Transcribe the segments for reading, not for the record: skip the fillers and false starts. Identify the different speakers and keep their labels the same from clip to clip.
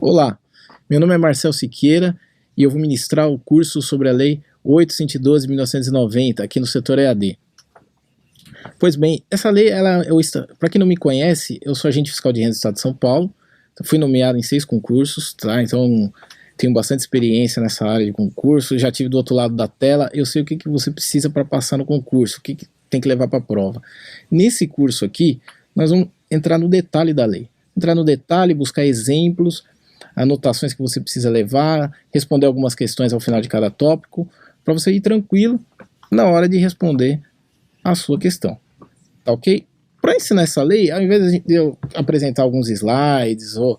Speaker 1: Olá, meu nome é Marcel Siqueira e eu vou ministrar o curso sobre a Lei 8.112 de 1990 aqui no setor EAD. Pois bem, essa lei, para quem não me conhece, eu sou agente fiscal de renda do Estado de São Paulo, fui nomeado em 6 concursos, tá? Então tenho bastante experiência nessa área de concurso, já tive do outro lado da tela, eu sei o que você precisa para passar no concurso, o que tem que levar para a prova. Nesse curso aqui, nós vamos entrar no detalhe da lei, entrar no detalhe, buscar exemplos, anotações que você precisa levar, responder algumas questões ao final de cada tópico, para você ir tranquilo na hora de responder a sua questão, tá ok? Para ensinar essa lei, ao invés de eu apresentar alguns slides ou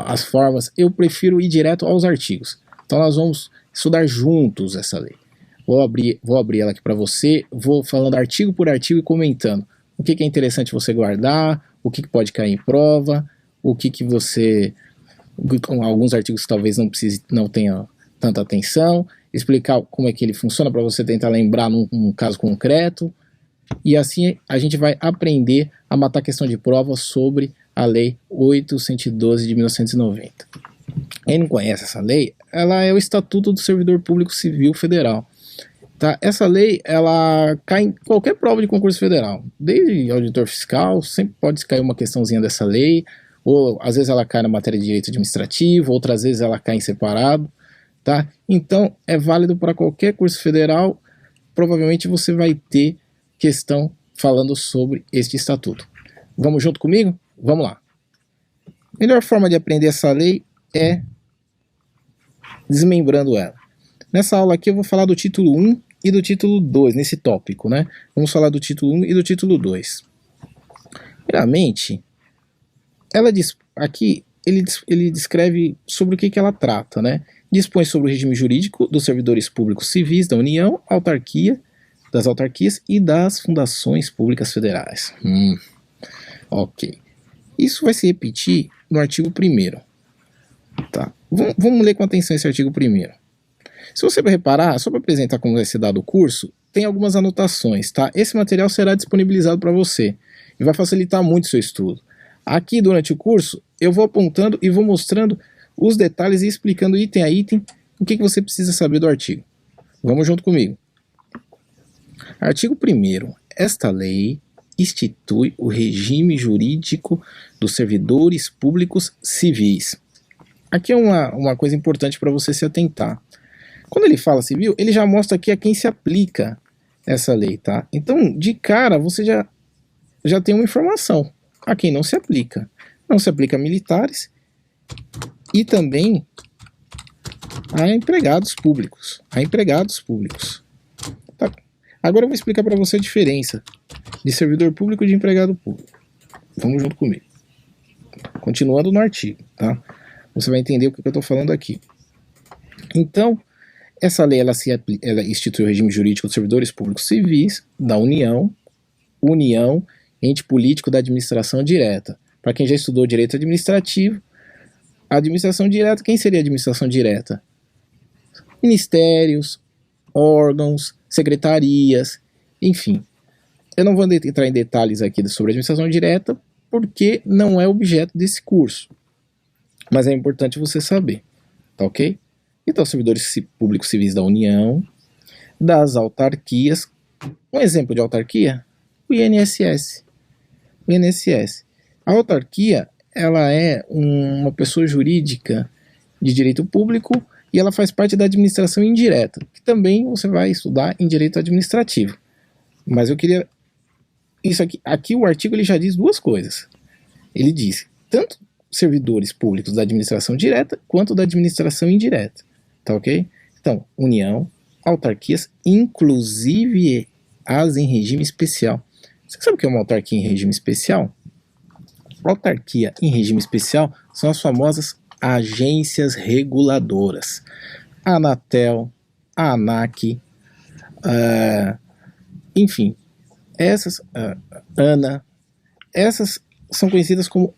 Speaker 1: as formas, eu prefiro ir direto aos artigos. Então nós vamos estudar juntos essa lei. Vou abrir ela aqui para você, vou falando artigo por artigo e comentando o que é interessante você guardar, o que pode cair em prova, o que você... alguns artigos que talvez não tenha tanta atenção, explicar como é que ele funciona para você tentar lembrar num caso concreto, e assim a gente vai aprender a matar questão de prova sobre a Lei 8.112 de 1990. Quem não conhece essa lei, ela é o Estatuto do Servidor Público Civil Federal. Tá? Essa lei, ela cai em qualquer prova de concurso federal, desde auditor fiscal, sempre pode cair uma questãozinha dessa lei, ou às vezes ela cai na matéria de direito administrativo, outras vezes ela cai em separado, tá? Então é válido para qualquer curso federal, provavelmente você vai ter questão falando sobre este estatuto. Vamos junto comigo? Vamos lá. A melhor forma de aprender essa lei é desmembrando ela. Nessa aula aqui eu vou falar do título 1 e do título 2, nesse tópico, né? Vamos falar do título 1 e do título 2. Primeiramente, aqui ele descreve sobre o que ela trata, né? Dispõe sobre o regime jurídico dos servidores públicos civis da União, das autarquias e das fundações públicas federais. Ok. Isso vai se repetir no artigo 1º. Tá? Vamos ler com atenção esse artigo 1º. Se você reparar, só para apresentar como vai ser dado o curso, tem algumas anotações, tá? Esse material será disponibilizado para você e vai facilitar muito o seu estudo. Aqui durante o curso, eu vou apontando e vou mostrando os detalhes e explicando item a item o que você precisa saber do artigo. Vamos junto comigo. Artigo 1º. Esta lei institui o regime jurídico dos servidores públicos civis. Aqui é uma coisa importante para você se atentar. Quando ele fala civil, ele já mostra aqui a quem se aplica essa lei, tá? Então, de cara, você já tem uma informação a quem não se aplica. Não se aplica a militares e também a empregados públicos. Tá? Agora eu vou explicar para você a diferença de servidor público e de empregado público. Vamos junto comigo. Continuando no artigo, tá? Você vai entender o que eu estou falando aqui. Então, essa lei ela institui o regime jurídico dos servidores públicos civis da União, ente político da administração direta. Para quem já estudou direito administrativo, a administração direta, quem seria a administração direta? Ministérios, órgãos, secretarias, enfim. Eu não vou entrar em detalhes aqui sobre a administração direta, porque não é objeto desse curso. Mas é importante você saber, tá ok? Então, servidores públicos civis da União, das autarquias. Um exemplo de autarquia, o INSS. O INSS. A autarquia, ela é uma pessoa jurídica de direito público e ela faz parte da administração indireta, que também você vai estudar em direito administrativo. Mas eu queria... Aqui o artigo ele já diz duas coisas. Ele diz tanto servidores públicos da administração direta quanto da administração indireta. Tá ok? Então, União, autarquias, inclusive as em regime especial. Você sabe o que é uma autarquia em regime especial? Autarquia em regime especial são as famosas agências reguladoras. A Anatel, a ANAC, enfim, essas, ANA, essas são conhecidas como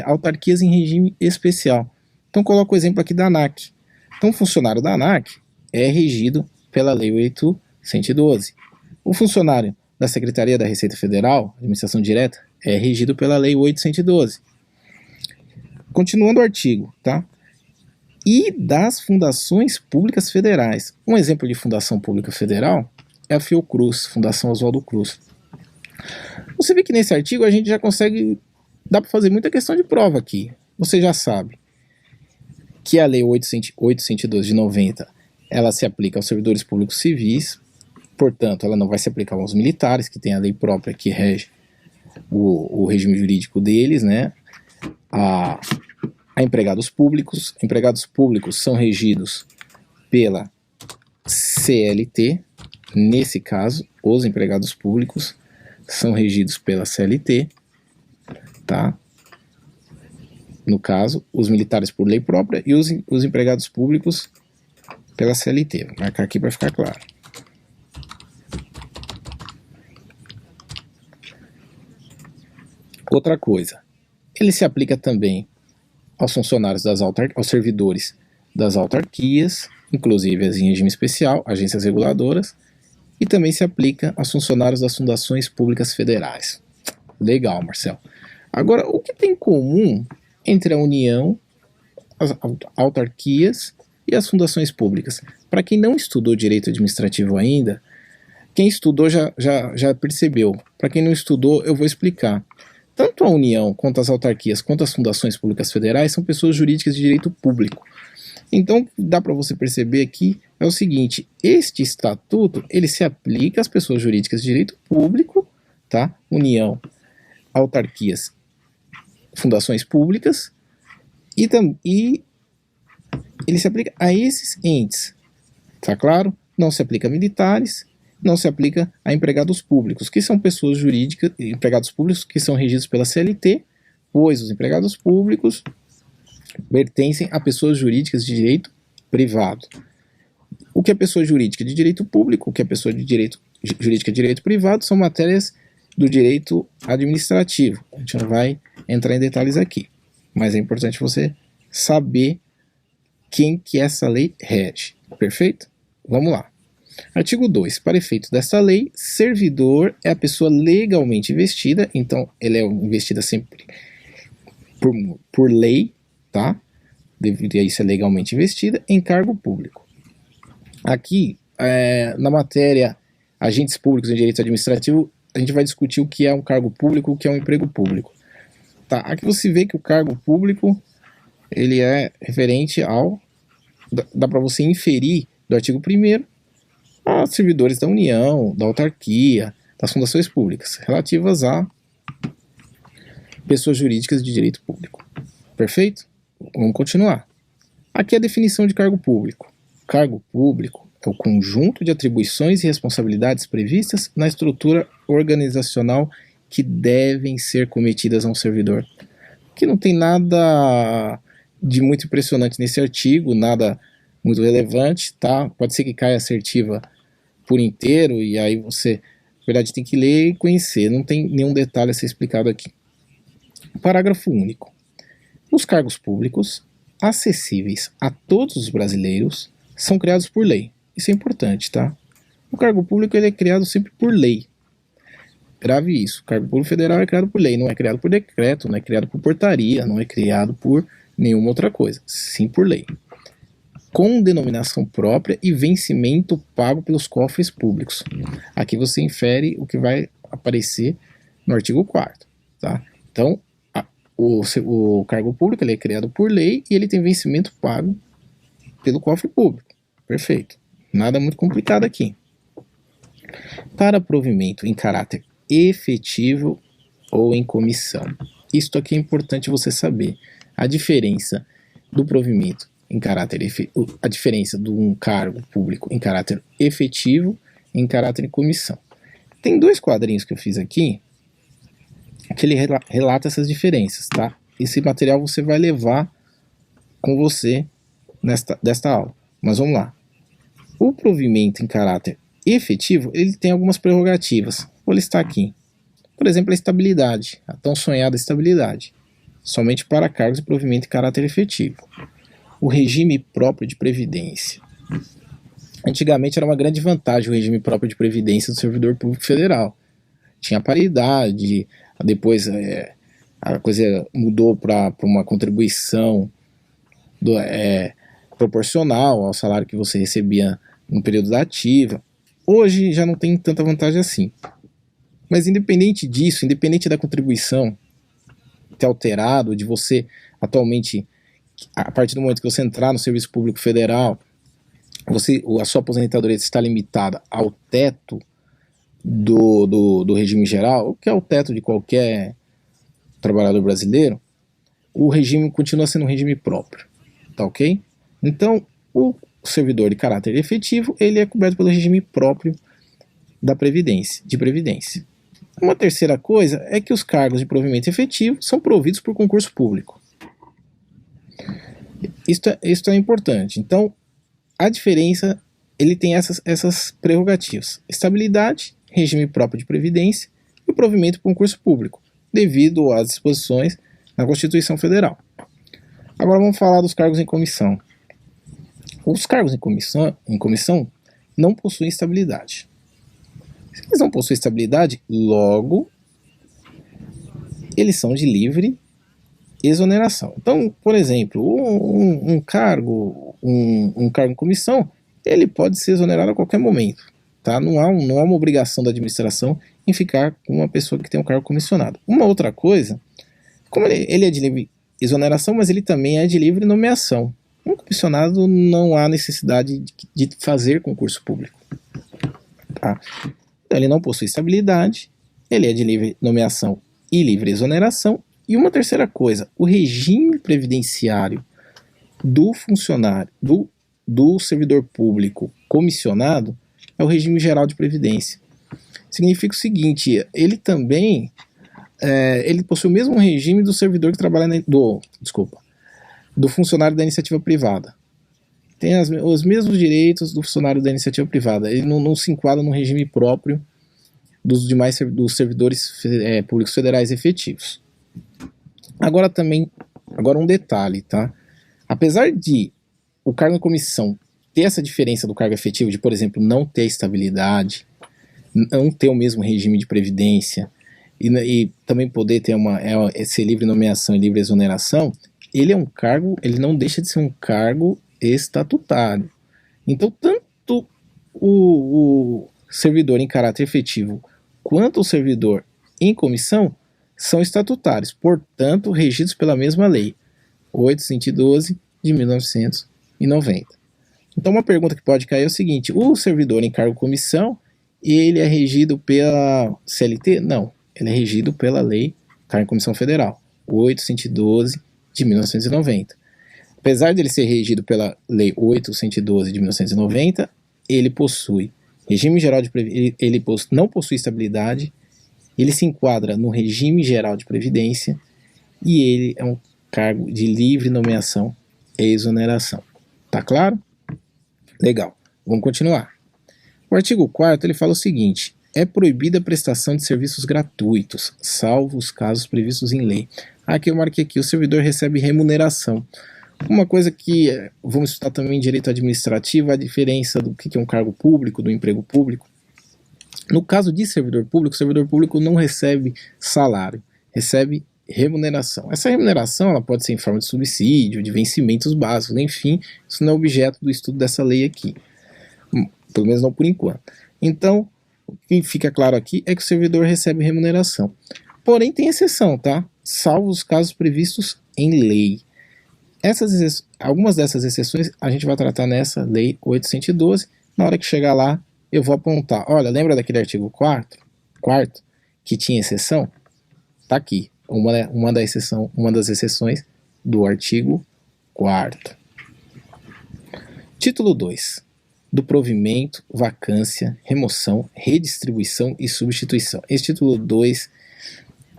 Speaker 1: autarquias em regime especial. Então coloco o exemplo aqui da ANAC. Então o funcionário da ANAC é regido pela Lei 8.112. O funcionário da Secretaria da Receita Federal, Administração Direta, é regido pela Lei 8.112. Continuando o artigo, tá? E das fundações públicas federais. Um exemplo de fundação pública federal é a Fiocruz, Fundação Oswaldo Cruz. Você vê que nesse artigo a gente já consegue, dá para fazer muita questão de prova aqui. Você já sabe que a Lei 802 de 90, ela se aplica aos servidores públicos civis, portanto, ela não vai se aplicar aos militares, que tem a lei própria que rege o regime jurídico deles, né? A empregados públicos. Empregados públicos são regidos pela CLT. Nesse caso, os empregados públicos são regidos pela CLT, tá? No caso, os militares por lei própria e os empregados públicos pela CLT. Vou marcar aqui para ficar claro. Outra coisa, ele se aplica também aos funcionários aos servidores das autarquias, inclusive as em regime especial, agências reguladoras, e também se aplica aos funcionários das fundações públicas federais. Legal, Marcelo. Agora, o que tem em comum entre a União, as autarquias e as fundações públicas? Para quem não estudou direito administrativo ainda, quem estudou já percebeu. Para quem não estudou, eu vou explicar. Tanto a União, quanto as autarquias, quanto as fundações públicas federais são pessoas jurídicas de direito público. Então, dá para você perceber aqui é o seguinte, este estatuto, ele se aplica às pessoas jurídicas de direito público, tá? União, autarquias, fundações públicas, e ele se aplica a esses entes, tá claro? Não se aplica a militares, não se aplica a empregados públicos, que são pessoas jurídicas, empregados públicos que são regidos pela CLT, pois os empregados públicos pertencem a pessoas jurídicas de direito privado. O que é pessoa jurídica de direito público, o que é pessoa jurídica de direito privado, são matérias do direito administrativo. A gente não vai entrar em detalhes aqui, mas é importante você saber quem que essa lei rege, perfeito? Vamos lá. Artigo 2. Para efeito desta lei, servidor é a pessoa legalmente investida, então ele é investida sempre por lei, tá? Deveria ser legalmente investida em cargo público. Aqui, na matéria agentes públicos em direito administrativo, a gente vai discutir o que é um cargo público, o que é um emprego público. Tá? Aqui você vê que o cargo público ele é referente ao... Dá para você inferir do artigo 1º a servidores da União, da autarquia, das fundações públicas, relativas a pessoas jurídicas de direito público. Perfeito? Vamos continuar. Aqui é a definição de cargo público. Cargo público é o conjunto de atribuições e responsabilidades previstas na estrutura organizacional que devem ser cometidas a um servidor. Que não tem nada de muito impressionante nesse artigo, nada muito relevante, tá? Pode ser que caia assertiva por inteiro e aí você, na verdade, tem que ler e conhecer. Não tem nenhum detalhe a ser explicado aqui. Parágrafo único. Os cargos públicos, acessíveis a todos os brasileiros, são criados por lei. Isso é importante, tá? O cargo público ele é criado sempre por lei. Grave isso. O cargo público federal é criado por lei, não é criado por decreto, não é criado por portaria, não é criado por nenhuma outra coisa. Sim por lei. Com denominação própria e vencimento pago pelos cofres públicos. Aqui você infere o que vai aparecer no artigo 4º, tá? Então, o cargo público ele é criado por lei e ele tem vencimento pago pelo cofre público. Perfeito. Nada muito complicado aqui. Para provimento em caráter efetivo ou em comissão. Isto aqui é importante você saber. A diferença do provimento em caráter a diferença de um cargo público em caráter efetivo e em caráter em comissão. Tem 2 quadrinhos que eu fiz aqui que ele relata essas diferenças, tá? Esse material você vai levar com você desta aula. Mas vamos lá. O provimento em caráter efetivo, ele tem algumas prerrogativas. Vou listar aqui. Por exemplo, a estabilidade, a tão sonhada estabilidade. Somente para cargos de provimento em caráter efetivo. O regime próprio de previdência. Antigamente era uma grande vantagem o regime próprio de previdência do servidor público federal. Tinha paridade, depois a coisa mudou para uma contribuição proporcional ao salário que você recebia no período da ativa. Hoje já não tem tanta vantagem assim. Mas independente disso, independente da contribuição ter alterado, de você atualmente, a partir do momento que você entrar no Serviço Público Federal, a sua aposentadoria está limitada ao teto do regime geral, que é o teto de qualquer trabalhador brasileiro, o regime continua sendo um regime próprio, tá ok? Então, o servidor de caráter efetivo, ele é coberto pelo regime próprio da Previdência, de Previdência. Uma terceira coisa é que os cargos de provimento efetivo são providos por concurso público. Isto é importante. Então, a diferença, ele tem essas prerrogativas: estabilidade, regime próprio de previdência e o provimento por concurso público, devido às disposições na Constituição Federal. Agora vamos falar dos cargos em comissão. Os cargos em comissão não possuem estabilidade. Se eles não possuem estabilidade, logo eles são de livre exoneração. Então, por exemplo, um cargo em comissão, ele pode ser exonerado a qualquer momento. Tá? Não há uma obrigação da administração em ficar com uma pessoa que tem um cargo comissionado. Uma outra coisa, como ele é de livre exoneração, mas ele também é de livre nomeação. Um comissionado não há necessidade de fazer concurso público. Tá? Então, ele não possui estabilidade, ele é de livre nomeação e livre exoneração. E uma terceira coisa, o regime previdenciário do funcionário, do servidor público comissionado, é o regime geral de previdência. Significa o seguinte, ele também ele possui o mesmo regime do servidor que trabalha do funcionário da iniciativa privada. Tem os mesmos direitos do funcionário da iniciativa privada. Ele não se enquadra no regime próprio dos servidores públicos federais efetivos. Agora um detalhe, tá? Apesar de o cargo em comissão ter essa diferença do cargo efetivo, de, por exemplo, não ter estabilidade, não ter o mesmo regime de previdência e também poder ter ser livre nomeação e livre exoneração, ele não deixa de ser um cargo estatutário. Então, tanto o servidor em caráter efetivo quanto o servidor em comissão são estatutários, portanto, regidos pela mesma lei, 812 de 1990. Então, uma pergunta que pode cair é o seguinte: o servidor em cargo comissão, ele é regido pela CLT? Não, ele é regido pela lei Cargo em Comissão Federal, 812 de 1990. Apesar de ele ser regido pela lei 812 de 1990, ele possui regime geral de previdência, ele não possui estabilidade, ele se enquadra no regime geral de previdência e ele é um cargo de livre nomeação e exoneração. Tá claro? Legal. Vamos continuar. O artigo 4º ele fala o seguinte: é proibida a prestação de serviços gratuitos, salvo os casos previstos em lei. Aqui eu marquei aqui, o servidor recebe remuneração. Uma coisa que vamos estudar também em direito administrativo, a diferença do que é um cargo público, do emprego público. No caso de servidor público, o servidor público não recebe salário, recebe remuneração. Essa remuneração ela pode ser em forma de subsídio, de vencimentos básicos, enfim, isso não é objeto do estudo dessa lei aqui, pelo menos não por enquanto. Então, o que fica claro aqui é que o servidor recebe remuneração. Porém, tem exceção, tá? Salvo os casos previstos em lei. Algumas dessas exceções a gente vai tratar nessa lei 812. Na hora que chegar lá, eu vou apontar. Olha, lembra daquele artigo 4º que tinha exceção? Tá aqui, uma das exceções do artigo 4º. Título 2. Do provimento, vacância, remoção, redistribuição e substituição. Esse título 2,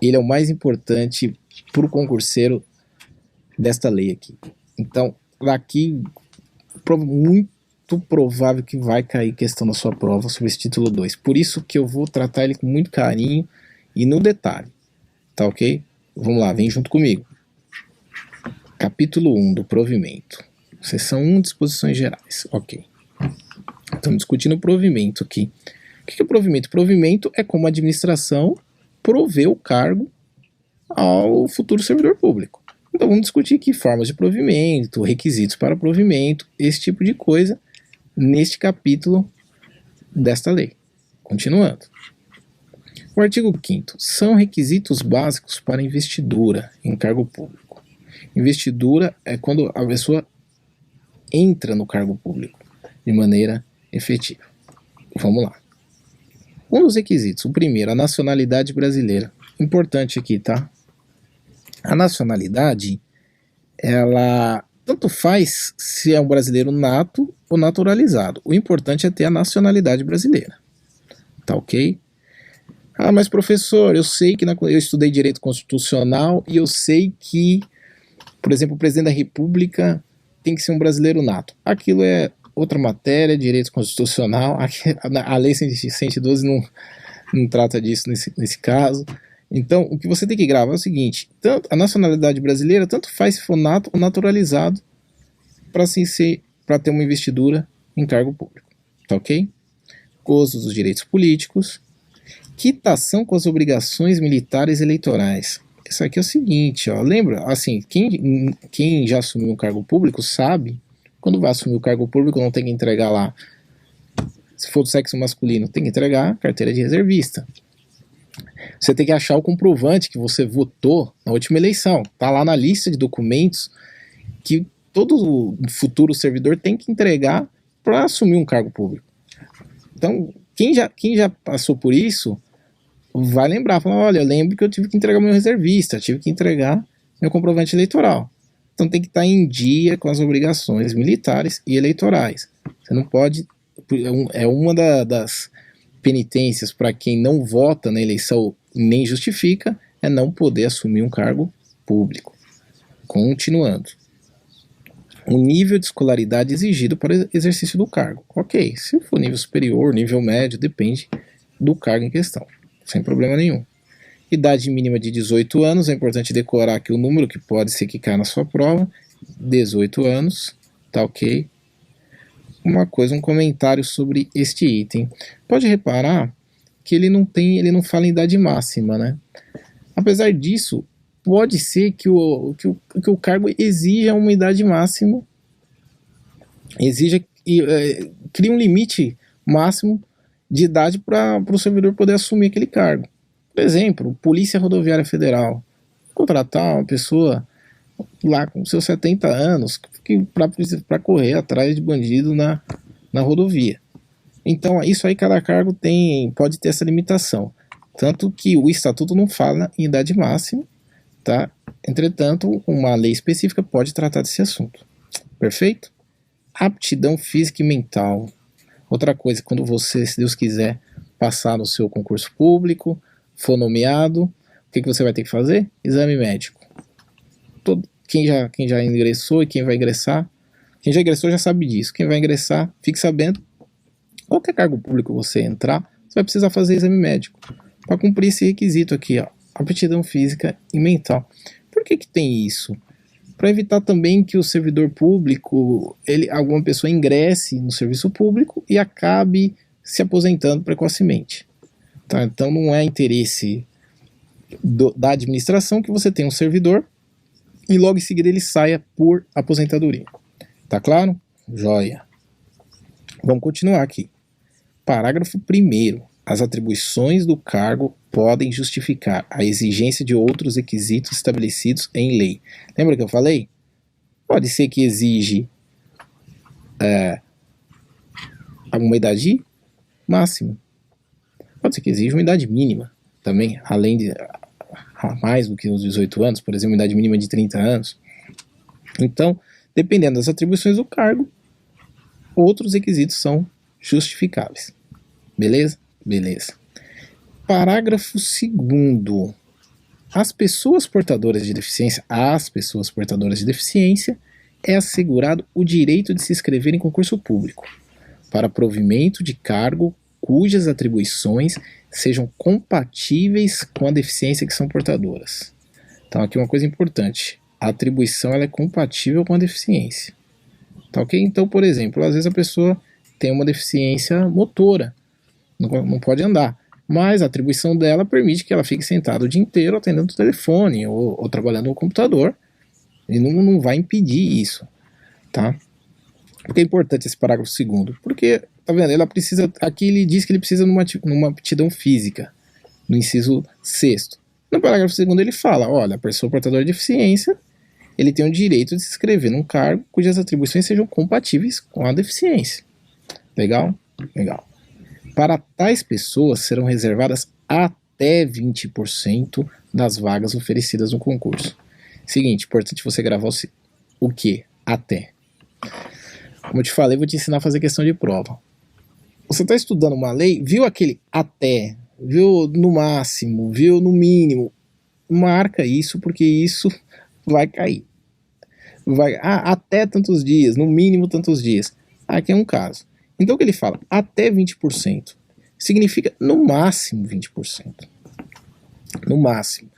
Speaker 1: ele é o mais importante para o concurseiro desta lei aqui. Então, aqui, muito provável que vai cair questão na sua prova sobre esse título 2. Por isso que eu vou tratar ele com muito carinho e no detalhe. Tá ok? Vamos lá, vem junto comigo. Capítulo 1 do provimento. Seção 1, disposições gerais. Ok. Estamos discutindo o provimento aqui. O que é o provimento? Provimento é como a administração provê o cargo ao futuro servidor público. Então vamos discutir aqui formas de provimento, requisitos para provimento, esse tipo de coisa, neste capítulo desta lei. Continuando. O artigo 5º. São requisitos básicos para investidura em cargo público. Investidura é quando a pessoa entra no cargo público de maneira efetiva. Vamos lá. Um dos requisitos, o primeiro, a nacionalidade brasileira. Importante aqui, tá? A nacionalidade, ela tanto faz se é um brasileiro nato ou naturalizado. O importante é ter a nacionalidade brasileira. Tá ok? Ah, mas professor, eu sei que eu estudei direito constitucional e eu sei que, por exemplo, o presidente da República tem que ser um brasileiro nato. Aquilo é outra matéria, direito constitucional. A lei 112 não trata disso nesse caso. Então, o que você tem que gravar é o seguinte: tanto a nacionalidade brasileira, tanto faz se for nato ou naturalizado, para ter uma investidura em cargo público. Tá ok? Gozo dos direitos políticos. Quitação com as obrigações militares eleitorais. Isso aqui é o seguinte, ó, lembra? Assim, quem já assumiu um cargo público sabe, quando vai assumir o cargo público não tem que entregar lá, se for do sexo masculino, tem que entregar carteira de reservista. Você tem que achar o comprovante que você votou na última eleição. Tá lá na lista de documentos que todo futuro servidor tem que entregar para assumir um cargo público. Então, quem já passou por isso vai lembrar, falar, olha, eu lembro que eu tive que entregar meu reservista, tive que entregar meu comprovante eleitoral. Então tem que estar em dia com as obrigações militares e eleitorais. Você não pode, é uma das penitências para quem não vota na eleição nem justifica, é não poder assumir um cargo público. Continuando. O nível de escolaridade exigido para o exercício do cargo. Ok, se for nível superior, nível médio, depende do cargo em questão. Sem problema nenhum. Idade mínima de 18 anos, é importante decorar aqui o número que pode ser que caia na sua prova. 18 anos, tá ok? Um comentário sobre este item. Pode reparar que ele não fala em idade máxima, né? Apesar disso, pode ser que o cargo exija uma idade máxima, cria um limite máximo de idade para o servidor poder assumir aquele cargo. Por exemplo, Polícia Rodoviária Federal. Contratar uma pessoa lá com seus 70 anos para correr atrás de bandido na rodovia. Então, isso aí cada cargo pode ter essa limitação. Tanto que o estatuto não fala em idade máxima, tá? Entretanto, uma lei específica pode tratar desse assunto. Perfeito? Aptidão física e mental. Outra coisa, quando você, se Deus quiser, passar no seu concurso público, for nomeado, o que você vai ter que fazer? Exame médico. Quem já ingressou e quem vai ingressar, quem já ingressou já sabe disso. Quem vai ingressar, fique sabendo, qualquer cargo público você entrar, você vai precisar fazer exame médico para cumprir esse requisito aqui, ó, aptidão física e mental. Por que tem isso? Para evitar também que o servidor público, alguma pessoa ingresse no serviço público e acabe se aposentando precocemente. Tá? Então não é interesse da administração que você tenha um servidor e logo em seguida ele saia por aposentadoria. Tá claro? Joia. Vamos continuar aqui. Parágrafo 1º. As atribuições do cargo podem justificar a exigência de outros requisitos estabelecidos em lei. Lembra que eu falei? Pode ser que exige uma idade máxima. Pode ser que exija uma idade mínima também, além de mais do que os 18 anos, por exemplo, uma idade mínima de 30 anos. Então, dependendo das atribuições do cargo, outros requisitos são justificáveis. Beleza? Beleza. Parágrafo 2º. Às pessoas portadoras de deficiência, é assegurado o direito de se inscrever em concurso público para provimento de cargo cujas atribuições sejam compatíveis com a deficiência que são portadoras. Então aqui uma coisa importante, a atribuição ela é compatível com a deficiência. Tá ok? Então, por exemplo, às vezes a pessoa tem uma deficiência motora, não pode andar, mas a atribuição dela permite que ela fique sentada o dia inteiro atendendo o telefone ou trabalhando no computador, e não vai impedir isso, tá? Por que é importante esse parágrafo segundo? Porque, tá vendo, ela precisa, aqui ele diz que ele precisa numa aptidão física, no inciso 6º. No parágrafo segundo ele fala, olha, a pessoa portadora de deficiência, ele tem o direito de se inscrever num cargo cujas atribuições sejam compatíveis com a deficiência. Legal? Legal. Para tais pessoas serão reservadas até 20% das vagas oferecidas no concurso. Seguinte, importante você gravar o que? Até. Como eu te falei, vou te ensinar a fazer questão de prova. Você está estudando uma lei, viu aquele até, viu no máximo, viu no mínimo, marca isso porque isso vai cair. Até tantos dias, no mínimo tantos dias. Aqui é um caso. Então o que ele fala? Até 20%. Significa no máximo 20%. No máximo.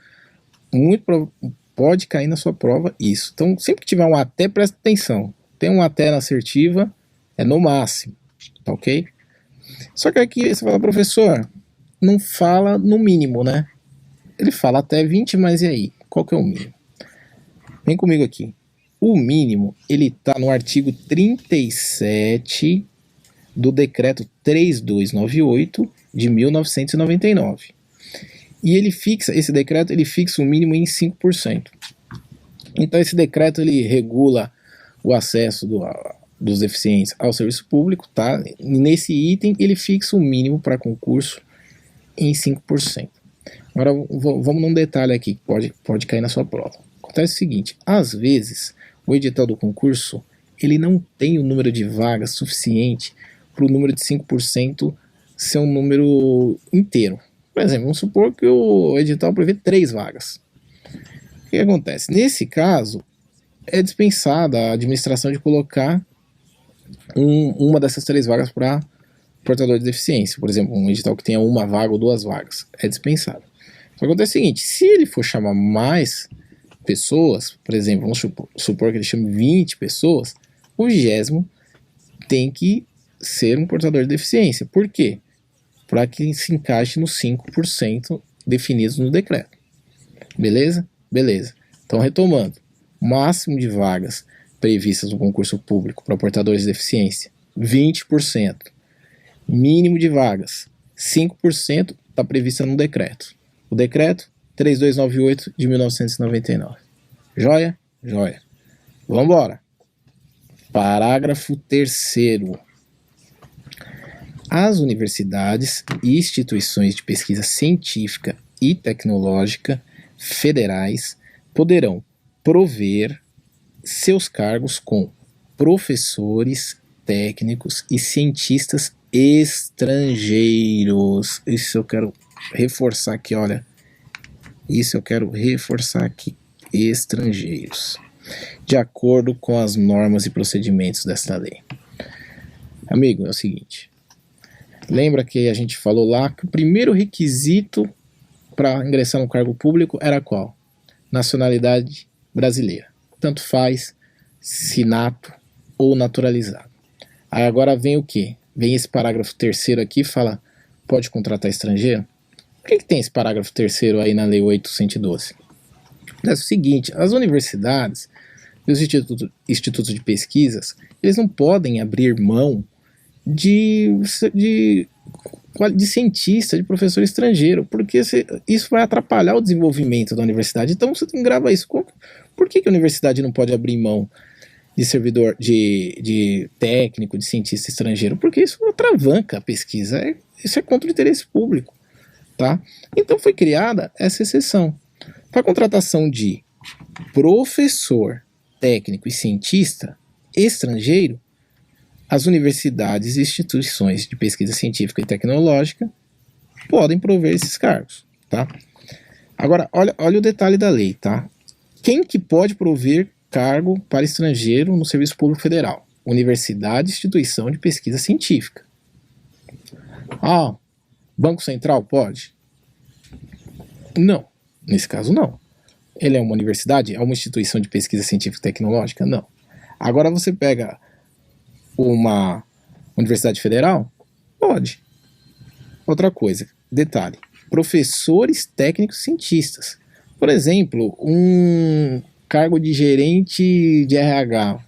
Speaker 1: Pode cair na sua prova isso. Então sempre que tiver um até, presta atenção. Tem um até na assertiva, é no máximo. Tá ok? Só que aqui você fala, professor, não fala no mínimo, né? Ele fala até 20, mas e aí? Qual que é o mínimo? Vem comigo aqui. O mínimo, ele está no artigo 37 do decreto 3298 de 1999. E ele fixa, esse decreto, ele fixa o mínimo em 5%. Então esse decreto, ele regula o acesso dos deficientes ao serviço público, tá? E nesse item, ele fixa o mínimo para concurso em 5%. Agora, vamos num detalhe aqui, que pode cair na sua prova. Acontece o seguinte, às vezes, o edital do concurso, ele não tem o número de vagas suficiente para o número de 5% ser um número inteiro. Por exemplo, vamos supor que o edital prevê 3 vagas. O que acontece? Nesse caso, é dispensada a administração de colocar uma dessas 3 vagas para portador de deficiência. Por exemplo, um edital que tenha 1 vaga ou 2 vagas. É dispensado. Só que acontece o seguinte, se ele for chamar mais pessoas, por exemplo, vamos supor que ele chame 20 pessoas, o 20º tem que ser um portador de deficiência. Por quê? Para que se encaixe nos 5% definidos no decreto. Beleza? Beleza. Então, retomando. Máximo de vagas previstas no concurso público para portadores de deficiência, 20%. Mínimo de vagas, 5% está prevista no decreto. O decreto 3298 de 1999. Joia? Joia. Vamos embora. Parágrafo 3º. As universidades e instituições de pesquisa científica e tecnológica federais poderão prover seus cargos com professores, técnicos e cientistas estrangeiros. Isso eu quero reforçar aqui, olha. Isso eu quero reforçar aqui. Estrangeiros. De acordo com as normas e procedimentos desta lei. Amigo, é o seguinte. Lembra que a gente falou lá que o primeiro requisito para ingressar no cargo público era qual? Nacionalidade brasileira. Tanto faz se nato ou naturalizado. Aí agora vem o quê? Vem esse parágrafo 3º aqui e fala, pode contratar estrangeiro? Por que tem esse parágrafo 3º aí na Lei 8.112? É o seguinte, as universidades e os institutos de pesquisas, eles não podem abrir mão de cientista, de professor estrangeiro, porque isso vai atrapalhar o desenvolvimento da universidade. Então você tem que gravar isso. Por que a universidade não pode abrir mão de servidor, de técnico, de cientista estrangeiro? Porque isso atravanca a pesquisa, isso é contra o interesse público. Tá? Então foi criada essa exceção. Para a contratação de professor, técnico e cientista estrangeiro, as universidades e instituições de pesquisa científica e tecnológica podem prover esses cargos. Tá? Agora, olha o detalhe da lei. Tá? Quem que pode prover cargo para estrangeiro no Serviço Público Federal? Universidade e instituição de pesquisa científica. Banco Central pode? Não. Nesse caso, não. Ele é uma universidade? É uma instituição de pesquisa científica e tecnológica? Não. Agora você pega uma universidade federal? Pode. Outra coisa, detalhe, professores técnicos cientistas. Por exemplo, um cargo de gerente de RH,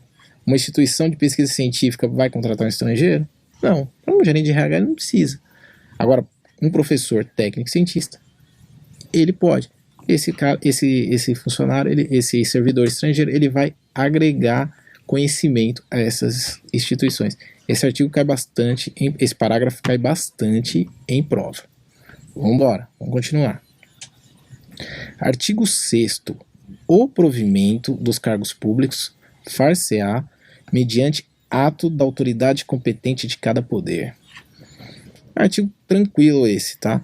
Speaker 1: uma instituição de pesquisa científica vai contratar um estrangeiro? Não, um gerente de RH ele não precisa. Agora, um professor técnico cientista, ele pode. Esse funcionário, esse servidor estrangeiro, ele vai agregar conhecimento a essas instituições. Esse artigo cai bastante, esse parágrafo cai bastante em prova. Vamos embora, vamos continuar. Artigo 6º. O provimento dos cargos públicos far-se-á mediante ato da autoridade competente de cada poder. Artigo tranquilo esse, tá?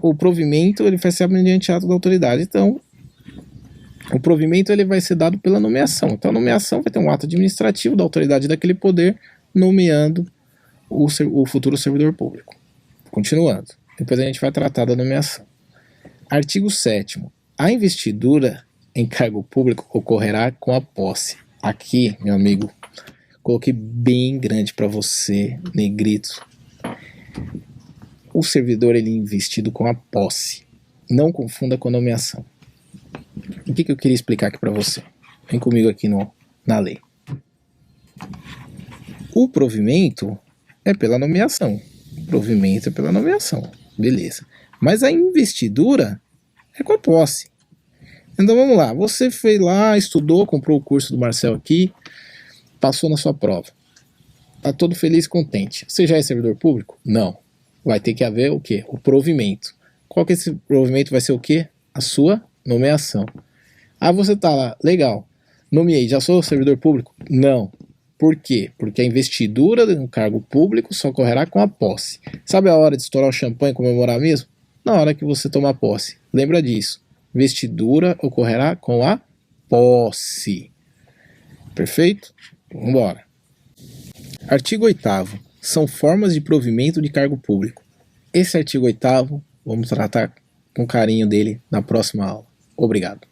Speaker 1: O provimento ele vai ser mediante ato da autoridade. Então, o provimento ele vai ser dado pela nomeação. Então, a nomeação vai ter um ato administrativo da autoridade daquele poder nomeando o futuro servidor público. Continuando. Depois a gente vai tratar da nomeação. Artigo 7º. A investidura em cargo público ocorrerá com a posse. Aqui, meu amigo, coloquei bem grande para você, negrito. O servidor ele é investido com a posse. Não confunda com a nomeação. O que eu queria explicar aqui para você? Vem comigo aqui na lei. O provimento é pela nomeação. O provimento é pela nomeação. Beleza. Mas a investidura é com a posse. Então vamos lá. Você foi lá, estudou, comprou o curso do Marcel aqui, passou na sua prova. Tá todo feliz e contente. Você já é servidor público? Não. Vai ter que haver o quê? O provimento. Qual que é esse provimento? Vai ser o quê? A sua nomeação. Ah, você tá lá, legal. Nomeei, já sou servidor público? Não. Por quê? Porque a investidura de um cargo público só ocorrerá com a posse. Sabe a hora de estourar o champanhe e comemorar mesmo? Na hora que você tomar posse. Lembra disso. Investidura ocorrerá com a posse. Perfeito? Vamos embora. Artigo 8º. São formas de provimento de cargo público. Esse artigo 8º, vamos tratar com carinho dele na próxima aula. Obrigado.